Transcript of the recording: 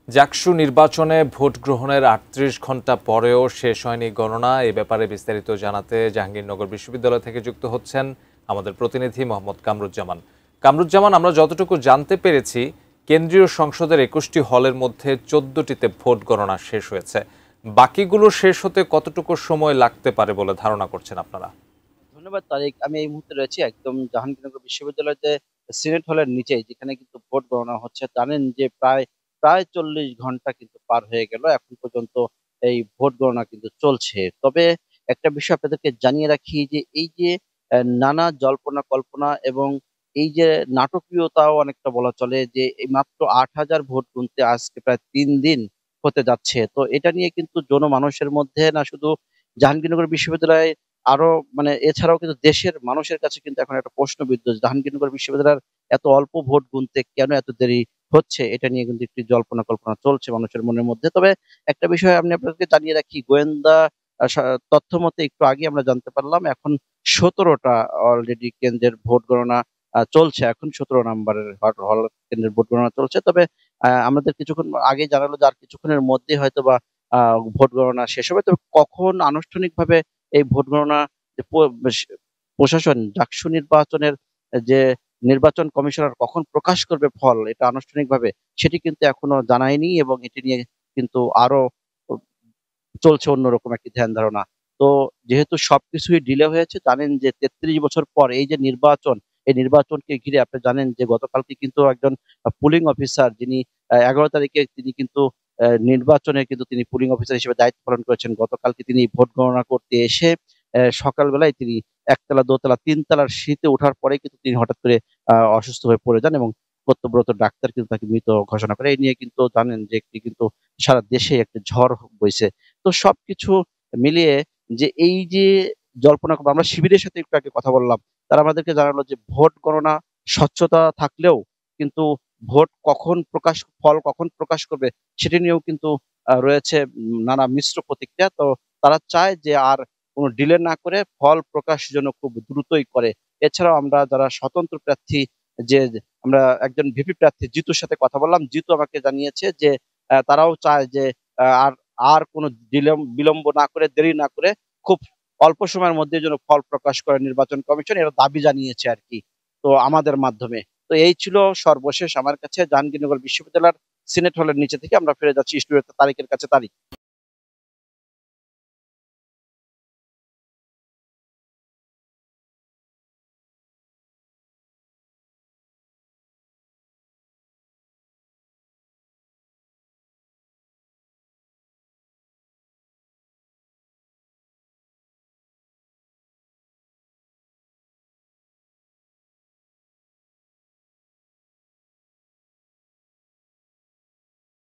জাকসু নির্বাচনে ভোট গ্রহণের ৩৮ ঘণ্টা পরেও শেষ হয়নি গণনা। এ ব্যাপারে বিস্তারিত জানাতে জাহাঙ্গীরনগর বিশ্ববিদ্যালয় থেকে যুক্ত হচ্ছেন আমাদের প্রতিনিধি মোহাম্মদ কামরুজ্জামান। কামরুজ্জামান, আমরা যতটুকু জানতে পেরেছি, কেন্দ্রীয় সংসদের ২১টি হলের মধ্যে ১৪টিতে ভোট গণনা শেষ হয়েছে। বাকিগুলো শেষ হতে কতটুকু সময় লাগতে পারে বলে ধারণা করছেন আপনারা? ধন্যবাদ তারিক। আমি এই মুহূর্তে রয়েছি একদম জাহাঙ্গীরনগর বিশ্ববিদ্যালয়তে সিনেট হলের নিচেই, যেখানে কিন্তু ভোট গণনা হচ্ছে। জানেন যে প্রায় প্রায় ৪০ ঘন্টা কিন্তু পার হয়ে গেল। এখন পর্যন্ত এই ভোট গণনা কিন্তু চলছে। তবে একটা বিষয় আপনাদেরকে জানিয়ে রাখি যে এই যে নানা জল্পনা কল্পনা এবং এই যে নাটকীয়তাও অনেকটা বলা চলে, যে এই মাত্র ৮,০০০ ভোট গুনতে আজকে প্রায় ৩ দিন হতে যাচ্ছে। তো এটা নিয়ে কিন্তু জনমানুষের মধ্যে না শুধু জাহাঙ্গীরনগর বিশ্ববিদ্যালয়ে, আরো মানে এছাড়াও কিন্তু দেশের মানুষের কাছে কিন্তু এখন একটা প্রশ্নবিদ্ধ যে জাহাঙ্গীরনগর বিশ্ববিদ্যালয়ের এত অল্প ভোট গুনতে কেন এত দেরি হচ্ছে? এটা নিয়ে কিন্তু একটি জল্পনা কল্পনা চলছে মানুষের মনের মধ্যে। তবে একটা বিষয় আমি আপনাদেরকে জানিয়ে রাখি, গোয়েন্দা আ সা তথ্য মতে একটু আগে আমরা জানতে পারলাম এখন ১৭ টা অলরেডি কেন্দ্রের ভোট গণনা চলছে। এখন ১৭ নাম্বারের হল কেন্দ্রের ভোট গণনা চলছে। তবে আমাদের কিছুক্ষণ আগেই জানালো যে আর কিছুক্ষণের মধ্যেই হয়তোবা আ ভোট গণনা শেষ হবে। তবে কখন আনুষ্ঠানিকভাবে এই ভোট গণনা যে বেশ প্রশাসন ডাকসু নির্বাচনের যে নির্বাচন কমিশনার কখন প্রকাশ করবে ফল এটা আনুষ্ঠানিকভাবে, সেটি কিন্তু এখনো জানায়নি এবং এটি নিয়ে কিন্তু আরো ও চলছে অন্যরকম একটি ধ্যান ধারণা। তো যেহেতু সবকিছুই ডিলে হয়েছে, জানেন যে ৩৩ বছর পর এই যে নির্বাচন, এই নির্বাচনকে ঘিরে আপনি জানেন যে গতকালকে কিন্তু একজন পুলিং অফিসার, যিনি ১১ তারিখে তিনি কিন্তু নির্বাচনে কিন্তু তিনি পুলিং অফিসার হিসেবে দায়িত্ব পালন করেছেন। গতকালকে তিনি ভোট গণনা করতে এসে সকালবেলায় তিনি ১ তলা, ২ তলা, ৩ তলার সিঁড়িতে ওঠার পরেই কিন্তু তিনি হঠাৎ করে অসুস্থ হয়ে পড়ে যান এবং কর্তব্যরত ডাক্তার কিন্তু তাকে মৃত ঘোষণা করে। এই নিয়ে কিন্তু জানেন যে একটি কিন্তু সারা দেশে একটা ঝড় বইছে। তো সবকিছু মিলিয়ে যে এই যে জল্পনা কল্পনা, আমরা শিবিরের সাথে একটু আগে কথা বললাম। তারা আমাদেরকে জানালো যে ভোট গণনা স্বচ্ছতা থাকলেও কিন্তু ফল কখন প্রকাশ করবে সেটি নিয়েও কিন্তু রয়েছে নানা মিশ্র প্রতিক্রিয়া। তো তারা চায় যে আর কোন ডিলে না করে ফল প্রকাশ যেন খুব দ্রুতই করে। এছাড়াও আমরা যারা স্বতন্ত্র প্রার্থী, যে আমরা একজন ভিপি প্রার্থী জিতুর সাথে কথা বললাম। জিতু আমাকে জানিয়েছে যে তারাও চায় যে আ আর আর কোন বিলম্ব না করে, দেরি না করে খুব অল্প সময়ের মধ্যে যেন ফল প্রকাশ করে নির্বাচন কমিশন, এর দাবি জানিয়েছে আরকি। তো আমাদের মাধ্যমে। তো এই ছিল সর্বশেষ আমার কাছে জাহাঙ্গীরনগর বিশ্ববিদ্যালয়ের সিনেট হলের নিচে থেকে। আমরা ফিরে যাচ্ছি স্টুডিওতে তারিকের কাছে। তারিক।